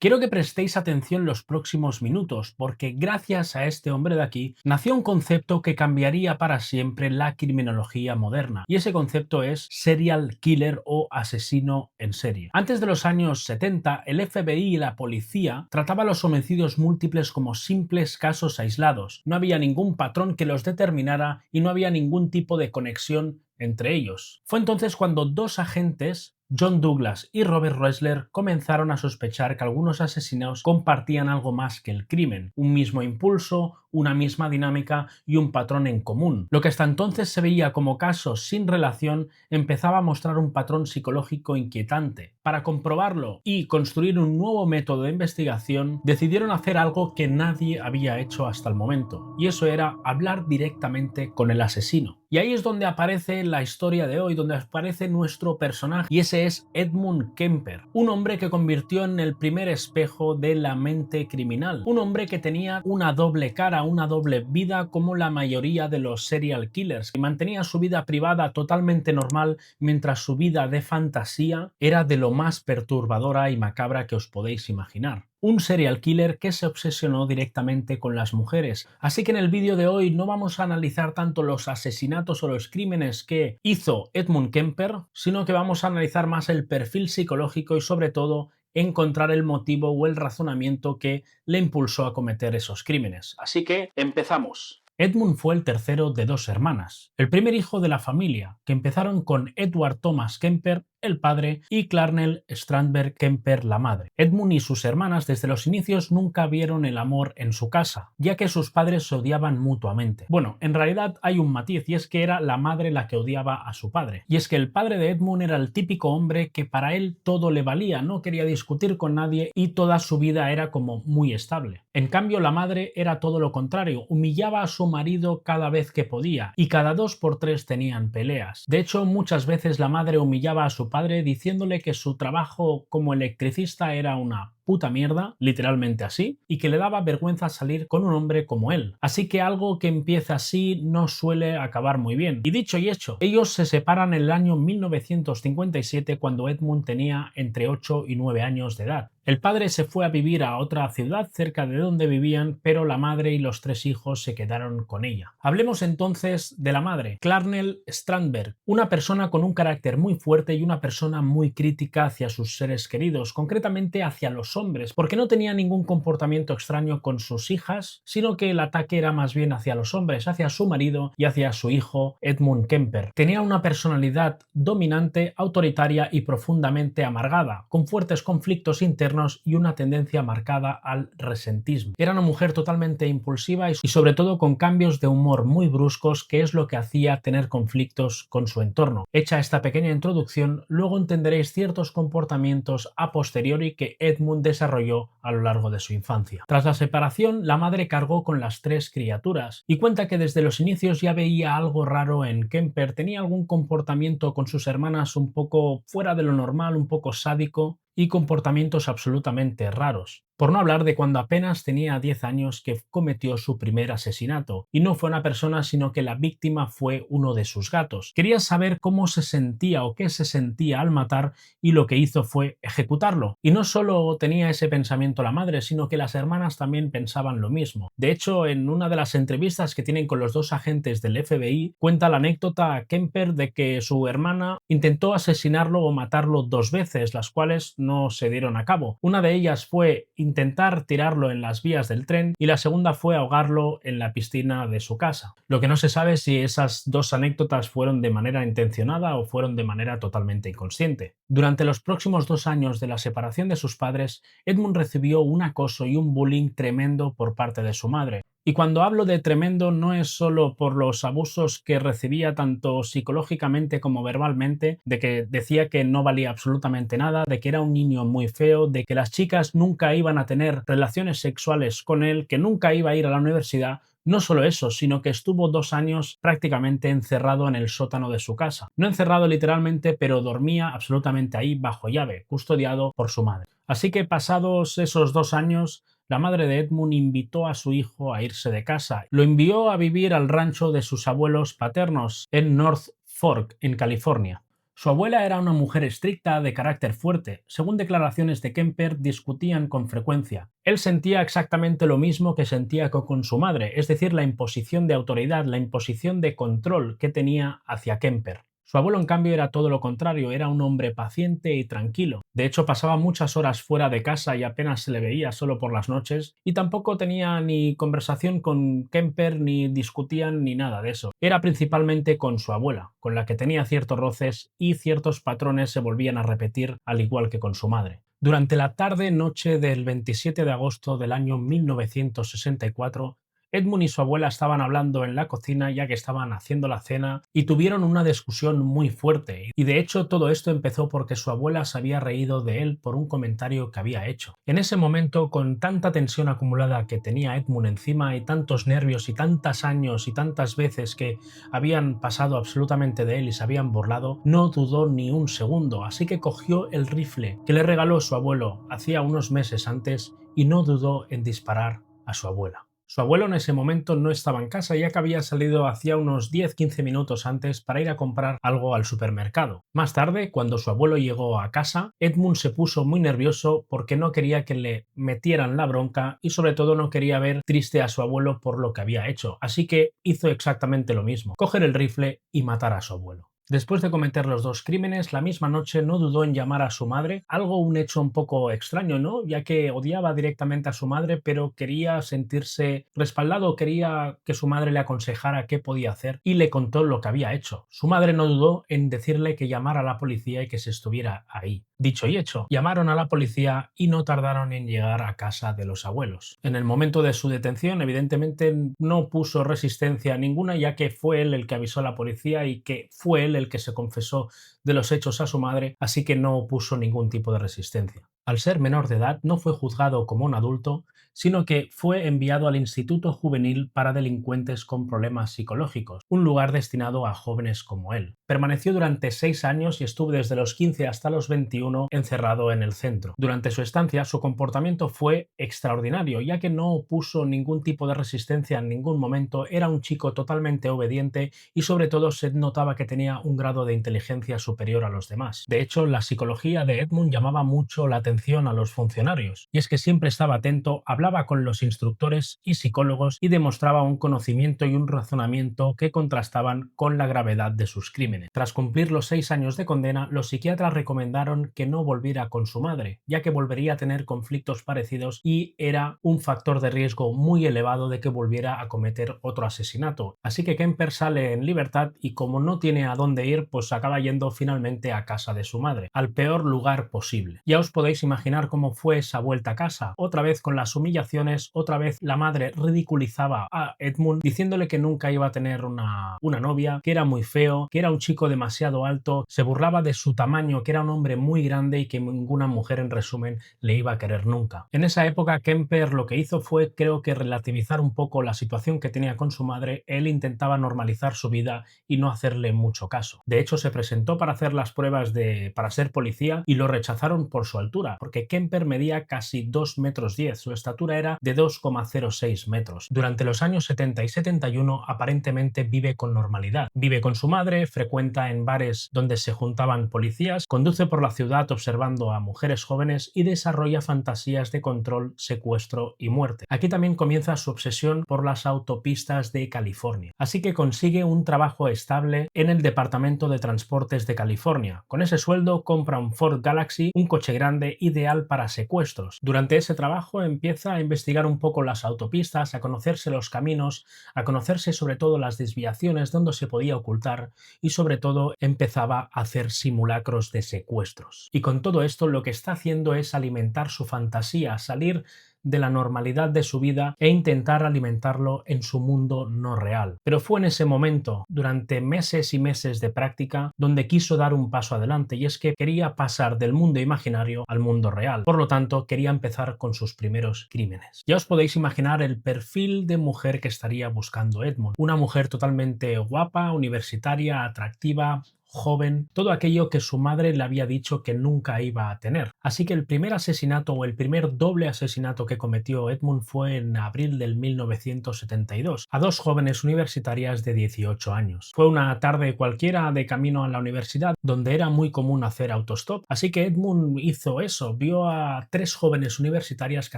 Quiero que prestéis atención los próximos minutos, porque gracias a este hombre de aquí nació un concepto que cambiaría para siempre la criminología moderna, y ese concepto es serial killer o asesino en serie. Antes de los años 70, el FBI y la policía trataban los homicidios múltiples como simples casos aislados. No había ningún patrón que los determinara y no había ningún tipo de conexión entre ellos. Fue entonces cuando dos agentes, John Douglas y Robert Ressler, comenzaron a sospechar que algunos asesinos compartían algo más que el crimen, un mismo impulso, una misma dinámica y un patrón en común. Lo que hasta entonces se veía como casos sin relación empezaba a mostrar un patrón psicológico inquietante. Para comprobarlo y construir un nuevo método de investigación, decidieron hacer algo que nadie había hecho hasta el momento, y eso era hablar directamente con el asesino. Y ahí es donde aparece la historia de hoy, donde aparece nuestro personaje, y ese es Edmund Kemper, un hombre que convirtió en el primer espejo de la mente criminal, un hombre que tenía una doble cara, una doble vida como la mayoría de los serial killers, y mantenía su vida privada totalmente normal mientras su vida de fantasía era de lo más perturbadora y macabra que os podéis imaginar. Un serial killer que se obsesionó directamente con las mujeres. Así que en el vídeo de hoy no vamos a analizar tanto los asesinatos o los crímenes que hizo Edmund Kemper, sino que vamos a analizar más el perfil psicológico y sobre todo encontrar el motivo o el razonamiento que le impulsó a cometer esos crímenes. Así que empezamos. Edmund fue el tercero de dos hermanas, el primer hijo de la familia, que empezaron con Edward Thomas Kemper, el padre, y Clarnell Strandberg Kemper, la madre. Edmund y sus hermanas desde los inicios nunca vieron el amor en su casa, ya que sus padres se odiaban mutuamente. Bueno, en realidad hay un matiz, y es que era la madre la que odiaba a su padre. Y es que el padre de Edmund era el típico hombre que para él todo le valía, no quería discutir con nadie y toda su vida era como muy estable. En cambio, la madre era todo lo contrario, humillaba a su marido cada vez que podía, y cada 2 por 3 tenían peleas. De hecho, muchas veces la madre humillaba a su padre diciéndole que su trabajo como electricista era una puta mierda, literalmente así, y que le daba vergüenza salir con un hombre como él. Así que algo que empieza así no suele acabar muy bien. Y dicho y hecho, ellos se separan en el año 1957 cuando Edmund tenía entre 8 y 9 años de edad. El padre se fue a vivir a otra ciudad cerca de donde vivían, pero la madre y los 3 hijos se quedaron con ella. Hablemos entonces de la madre, Clarnell Strandberg, una persona con un carácter muy fuerte y una persona muy crítica hacia sus seres queridos, concretamente hacia los hombres, porque no tenía ningún comportamiento extraño con sus hijas, sino que el ataque era más bien hacia los hombres, hacia su marido y hacia su hijo Edmund Kemper. Tenía una personalidad dominante, autoritaria y profundamente amargada, con fuertes conflictos internos y una tendencia marcada al resentismo. Era una mujer totalmente impulsiva y sobre todo con cambios de humor muy bruscos, que es lo que hacía tener conflictos con su entorno. Hecha esta pequeña introducción, luego entenderéis ciertos comportamientos a posteriori que Edmund desarrolló a lo largo de su infancia. Tras la separación, la madre cargó con las 3 criaturas y cuenta que desde los inicios ya veía algo raro en Kemper, tenía algún comportamiento con sus hermanas un poco fuera de lo normal, un poco sádico, y comportamientos absolutamente raros. Por no hablar de cuando apenas tenía 10 años que cometió su primer asesinato, y no fue una persona sino que la víctima fue uno de sus gatos. Quería saber cómo se sentía o qué se sentía al matar y lo que hizo fue ejecutarlo. Y no solo tenía ese pensamiento la madre, sino que las hermanas también pensaban lo mismo. De hecho, en una de las entrevistas que tienen con los 2 agentes del FBI, cuenta la anécdota a Kemper de que su hermana intentó asesinarlo o matarlo 2 veces, las cuales no se dieron a cabo. Una de ellas fue intentar tirarlo en las vías del tren y la segunda fue ahogarlo en la piscina de su casa. Lo que no se sabe es si esas 2 anécdotas fueron de manera intencionada o fueron de manera totalmente inconsciente. Durante los próximos 2 años de la separación de sus padres, Edmund recibió un acoso y un bullying tremendo por parte de su madre. Y cuando hablo de tremendo no es solo por los abusos que recibía tanto psicológicamente como verbalmente, de que decía que no valía absolutamente nada, de que era un niño muy feo, de que las chicas nunca iban a tener relaciones sexuales con él, que nunca iba a ir a la universidad. No solo eso, sino que estuvo 2 años prácticamente encerrado en el sótano de su casa. No encerrado literalmente, pero dormía absolutamente ahí bajo llave, custodiado por su madre. Así que pasados esos 2 años, la madre de Edmund invitó a su hijo a irse de casa. Lo envió a vivir al rancho de sus abuelos paternos en North Fork, en California. Su abuela era una mujer estricta, de carácter fuerte. Según declaraciones de Kemper, discutían con frecuencia. Él sentía exactamente lo mismo que sentía con su madre, es decir, la imposición de autoridad, la imposición de control que tenía hacia Kemper. Su abuelo, en cambio, era todo lo contrario, era un hombre paciente y tranquilo. De hecho, pasaba muchas horas fuera de casa y apenas se le veía solo por las noches, y tampoco tenía ni conversación con Kemper, ni discutían ni nada de eso. Era principalmente con su abuela, con la que tenía ciertos roces y ciertos patrones se volvían a repetir, al igual que con su madre. Durante la tarde-noche del 27 de agosto del año 1964, Edmund y su abuela estaban hablando en la cocina ya que estaban haciendo la cena y tuvieron una discusión muy fuerte. Y de hecho todo esto empezó porque su abuela se había reído de él por un comentario que había hecho. En ese momento, con tanta tensión acumulada que tenía Edmund encima y tantos nervios y tantos años y tantas veces que habían pasado absolutamente de él y se habían burlado, no dudó ni un segundo, así que cogió el rifle que le regaló su abuelo hacía unos meses antes y no dudó en disparar a su abuela. Su abuelo en ese momento no estaba en casa, ya que había salido hacía unos 10-15 minutos antes para ir a comprar algo al supermercado. Más tarde, cuando su abuelo llegó a casa, Edmund se puso muy nervioso porque no quería que le metieran la bronca y sobre todo no quería ver triste a su abuelo por lo que había hecho, así que hizo exactamente lo mismo, coger el rifle y matar a su abuelo. Después de cometer los dos crímenes, la misma noche no dudó en llamar a su madre, un hecho un poco extraño, ¿no? Ya que odiaba directamente a su madre, pero quería sentirse respaldado, quería que su madre le aconsejara qué podía hacer y le contó lo que había hecho. Su madre no dudó en decirle que llamara a la policía y que se estuviera ahí. Dicho y hecho, llamaron a la policía y no tardaron en llegar a casa de los abuelos. En el momento de su detención, evidentemente no puso resistencia ninguna, ya que fue él el que avisó a la policía y que fue él el que se confesó de los hechos a su madre, así que no puso ningún tipo de resistencia. Al ser menor de edad, no fue juzgado como un adulto, sino que fue enviado al Instituto Juvenil para Delincuentes con Problemas Psicológicos, un lugar destinado a jóvenes como él. Permaneció durante 6 años y estuvo desde los 15 hasta los 21 encerrado en el centro. Durante su estancia, su comportamiento fue extraordinario, ya que no opuso ningún tipo de resistencia en ningún momento, era un chico totalmente obediente y sobre todo se notaba que tenía un grado de inteligencia superior a los demás. De hecho, la psicología de Edmund llamaba mucho la atención a los funcionarios, y es que siempre estaba atento, hablaba con los instructores y psicólogos y demostraba un conocimiento y un razonamiento que contrastaban con la gravedad de sus crímenes. Tras cumplir los 6 años de condena, los psiquiatras recomendaron que no volviera con su madre, ya que volvería a tener conflictos parecidos y era un factor de riesgo muy elevado de que volviera a cometer otro asesinato. Así que Kemper sale en libertad y como no tiene a dónde ir, pues acaba yendo finalmente a casa de su madre, al peor lugar posible. Ya os podéis imaginar cómo fue esa vuelta a casa, otra vez con las humillaciones, otra vez la madre ridiculizaba a Edmund diciéndole que nunca iba a tener una novia, que era muy feo, que era un chico demasiado alto, se burlaba de su tamaño, que era un hombre muy grande y que ninguna mujer en resumen le iba a querer nunca. En esa época Kemper lo que hizo fue, creo que, relativizar un poco la situación que tenía con su madre. Él intentaba normalizar su vida y no hacerle mucho caso. De hecho, se presentó para hacer las pruebas para ser policía y lo rechazaron por su altura, porque Kemper medía casi 2,10 m, su estatura era de 2,06 metros. Durante los años 70 y 71 aparentemente vive con normalidad. Vive con su madre, frecuenta en bares donde se juntaban policías, conduce por la ciudad observando a mujeres jóvenes y desarrolla fantasías de control, secuestro y muerte. Aquí también comienza su obsesión por las autopistas de California. Así que consigue un trabajo estable en el Departamento de Transportes de California. Con ese sueldo compra un Ford Galaxy, un coche grande ideal para secuestros. Durante ese trabajo empieza a investigar un poco las autopistas, a conocerse los caminos, a conocerse sobre todo las desviaciones donde se podía ocultar y sobre todo empezaba a hacer simulacros de secuestros. Y con todo esto lo que está haciendo es alimentar su fantasía, salir de la normalidad de su vida e intentar alimentarlo en su mundo no real. Pero fue en ese momento, durante meses y meses de práctica, donde quiso dar un paso adelante, y es que quería pasar del mundo imaginario al mundo real. Por lo tanto, quería empezar con sus primeros crímenes. Ya os podéis imaginar el perfil de mujer que estaría buscando Edmund. Una mujer totalmente guapa, universitaria, atractiva, joven, todo aquello que su madre le había dicho que nunca iba a tener. Así que el primer asesinato o el primer doble asesinato que cometió Edmund fue en abril del 1972 a dos jóvenes universitarias de 18 años. Fue una tarde cualquiera de camino a la universidad donde era muy común hacer autostop, así que Edmund hizo eso, vio a tres jóvenes universitarias que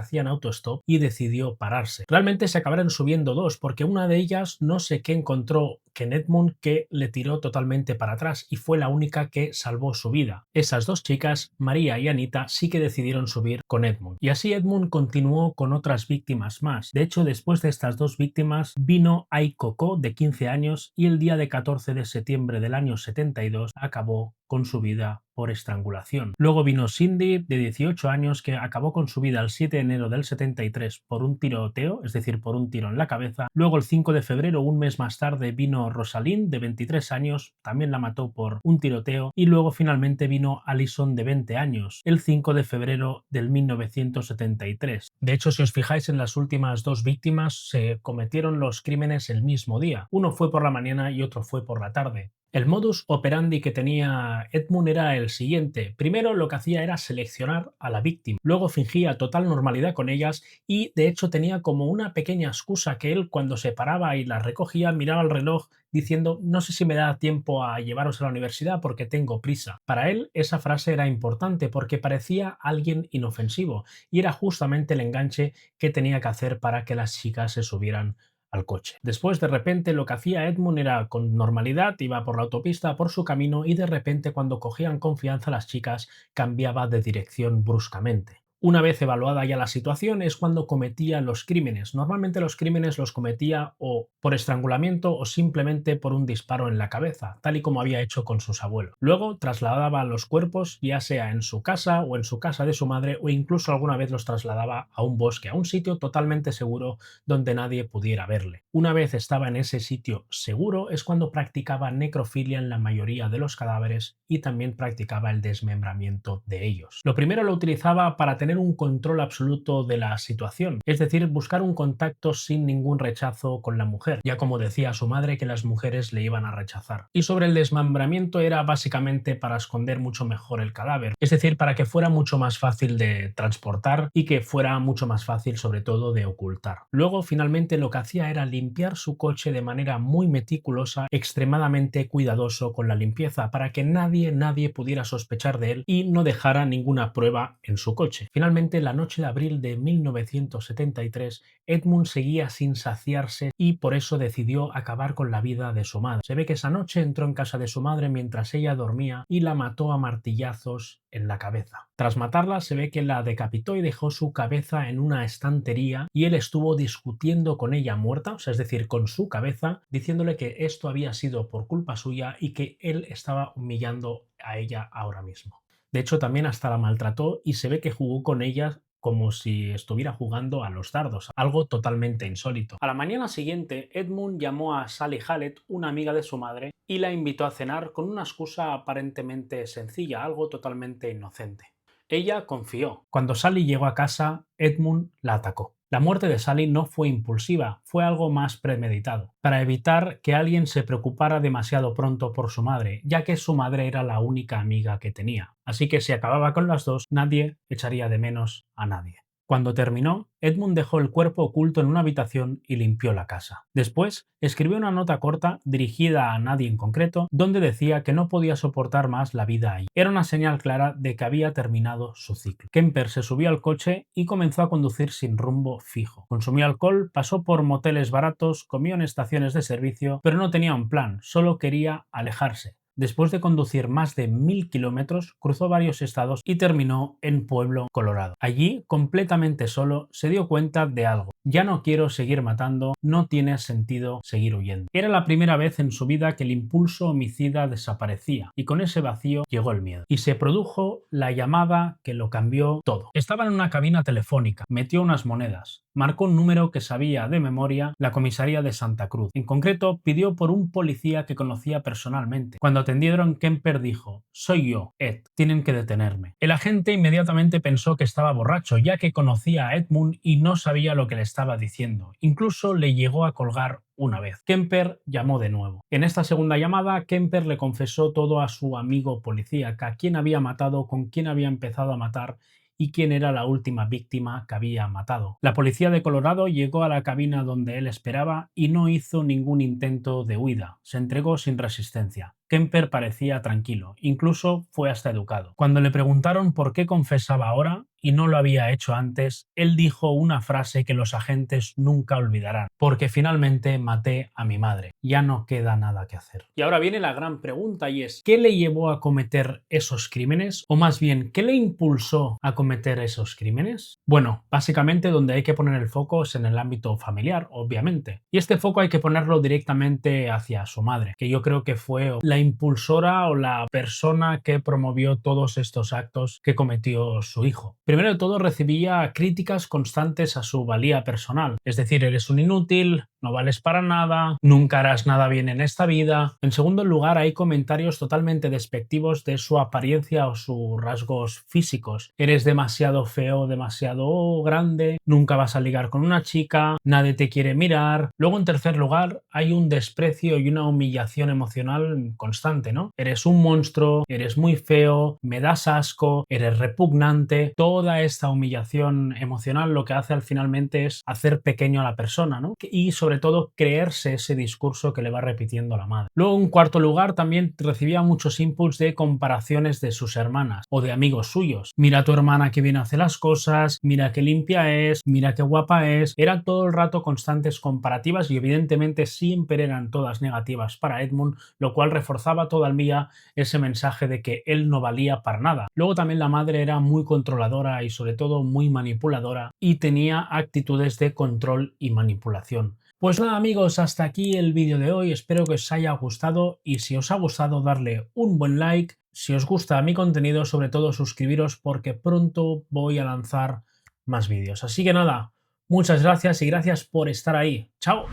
hacían autostop y decidió pararse. Realmente se acabaron subiendo dos porque una de ellas no sé qué encontró en Edmund que le tiró totalmente para atrás y fue la única que salvó su vida. Esas dos chicas, María y Anita, sí que decidieron subir con Edmund. Y así Edmund continuó con otras víctimas más. De hecho, después de estas dos víctimas vino Ai Coco, de 15 años, y el día de 14 de septiembre del año 72 acabó con su vida por estrangulación. Luego vino Cindy, de 18 años, que acabó con su vida el 7 de enero del 73 por un tiroteo, es decir, por un tiro en la cabeza. Luego el 5 de febrero, un mes más tarde, vino Rosalind, de 23 años, también la mató por un tiroteo. Y luego finalmente vino Allison, de 20 años, el 5 de febrero del 1973. De hecho, si os fijáis en las últimas dos víctimas, se cometieron los crímenes el mismo día. Uno fue por la mañana y otro fue por la tarde. El modus operandi que tenía Edmund era el siguiente. Primero lo que hacía era seleccionar a la víctima, luego fingía total normalidad con ellas y de hecho tenía como una pequeña excusa que él cuando se paraba y las recogía miraba el reloj diciendo no sé si me da tiempo a llevaros a la universidad porque tengo prisa. Para él esa frase era importante porque parecía alguien inofensivo y era justamente el enganche que tenía que hacer para que las chicas se subieran al coche. Después, de repente, lo que hacía Edmund era con normalidad, iba por la autopista, por su camino y de repente, cuando cogían confianza las chicas, cambiaba de dirección bruscamente. Una vez evaluada ya la situación es cuando cometía los crímenes. Normalmente los crímenes los cometía o por estrangulamiento o simplemente por un disparo en la cabeza, tal y como había hecho con sus abuelos. Luego trasladaba los cuerpos ya sea en su casa o en su casa de su madre o incluso alguna vez los trasladaba a un bosque, a un sitio totalmente seguro donde nadie pudiera verle. Una vez estaba en ese sitio seguro es cuando practicaba necrofilia en la mayoría de los cadáveres y también practicaba el desmembramiento de ellos. Lo primero lo utilizaba para tener un control absoluto de la situación, es decir, buscar un contacto sin ningún rechazo con la mujer, ya como decía su madre que las mujeres le iban a rechazar. Y sobre el desmembramiento era básicamente para esconder mucho mejor el cadáver, es decir, para que fuera mucho más fácil de transportar y que fuera mucho más fácil sobre todo de ocultar. Luego finalmente lo que hacía era limpiar su coche de manera muy meticulosa, extremadamente cuidadoso con la limpieza para que nadie pudiera sospechar de él y no dejara ninguna prueba en su coche. Finalmente, la noche de abril de 1973, Edmund seguía sin saciarse y por eso decidió acabar con la vida de su madre. Se ve que esa noche entró en casa de su madre mientras ella dormía y la mató a martillazos en la cabeza. Tras matarla, se ve que la decapitó y dejó su cabeza en una estantería y él estuvo discutiendo con ella muerta, o sea, es decir, con su cabeza, diciéndole que esto había sido por culpa suya y que él estaba humillando a ella ahora mismo. De hecho, también hasta la maltrató y se ve que jugó con ella como si estuviera jugando a los dardos, algo totalmente insólito. A la mañana siguiente, Edmund llamó a Sally Hallett, una amiga de su madre, y la invitó a cenar con una excusa aparentemente sencilla, algo totalmente inocente. Ella confió. Cuando Sally llegó a casa, Edmund la atacó. La muerte de Sally no fue impulsiva, fue algo más premeditado, para evitar que alguien se preocupara demasiado pronto por su madre, ya que su madre era la única amiga que tenía. Así que si acababa con las dos, nadie echaría de menos a nadie. Cuando terminó, Edmund dejó el cuerpo oculto en una habitación y limpió la casa. Después, escribió una nota corta dirigida a nadie en concreto, donde decía que no podía soportar más la vida ahí. Era una señal clara de que había terminado su ciclo. Kemper se subió al coche y comenzó a conducir sin rumbo fijo. Consumió alcohol, pasó por moteles baratos, comió en estaciones de servicio, pero no tenía un plan, solo quería alejarse. Después de conducir más de 1000 kilómetros, cruzó varios estados y terminó en Pueblo, Colorado. Allí, completamente solo, se dio cuenta de algo. Ya no quiero seguir matando, no tiene sentido seguir huyendo. Era la primera vez en su vida que el impulso homicida desaparecía y con ese vacío llegó el miedo. Y se produjo la llamada que lo cambió todo. Estaba en una cabina telefónica, metió unas monedas, marcó un número que sabía de memoria la comisaría de Santa Cruz. En concreto, pidió por un policía que conocía personalmente. Cuando atendieron, Kemper dijo: «Soy yo, Ed, tienen que detenerme». El agente inmediatamente pensó que estaba borracho, ya que conocía a Edmund y no sabía lo que le estaba diciendo. Incluso le llegó a colgar una vez. Kemper llamó de nuevo. En esta segunda llamada, Kemper le confesó todo a su amigo policía, a quién había matado, con quién había empezado a matar y quién era la última víctima que había matado. La policía de Colorado llegó a la cabina donde él esperaba y no hizo ningún intento de huida. Se entregó sin resistencia. Kemper parecía tranquilo, incluso fue hasta educado. Cuando le preguntaron por qué confesaba ahora y no lo había hecho antes, él dijo una frase que los agentes nunca olvidarán: porque finalmente maté a mi madre. Ya no queda nada que hacer. Y ahora viene la gran pregunta y es: ¿qué le llevó a cometer esos crímenes? O más bien, ¿qué le impulsó a cometer esos crímenes? Bueno, básicamente donde hay que poner el foco es en el ámbito familiar, obviamente. Y este foco hay que ponerlo directamente hacia su madre, que yo creo que fue la impulsora o la persona que promovió todos estos actos que cometió su hijo. Primero de todo, recibía críticas constantes a su valía personal, es decir, eres un inútil, no vales para nada, nunca harás nada bien en esta vida. En segundo lugar, hay comentarios totalmente despectivos de su apariencia o sus rasgos físicos. Eres demasiado feo, demasiado grande, nunca vas a ligar con una chica, nadie te quiere mirar. Luego, en tercer lugar, hay un desprecio y una humillación emocional constante, ¿no? Eres un monstruo, eres muy feo, me das asco, eres repugnante. Toda esta humillación emocional lo que hace al finalmente es hacer pequeño a la persona, ¿no? Y sobre todo creerse ese discurso que le va repitiendo la madre. Luego, en cuarto lugar, también recibía muchos inputs de comparaciones de sus hermanas o de amigos suyos. Mira a tu hermana que bien hace las cosas, mira qué limpia es, mira qué guapa es. Eran todo el rato constantes comparativas y evidentemente siempre eran todas negativas para Edmund, lo cual reforzaba todavía ese mensaje de que él no valía para nada. Luego también la madre era muy controladora y sobre todo muy manipuladora y tenía actitudes de control y manipulación. Pues nada amigos, hasta aquí el vídeo de hoy, espero que os haya gustado y si os ha gustado darle un buen like, si os gusta mi contenido sobre todo suscribiros porque pronto voy a lanzar más vídeos. Así que nada, muchas gracias y gracias por estar ahí. ¡Chao!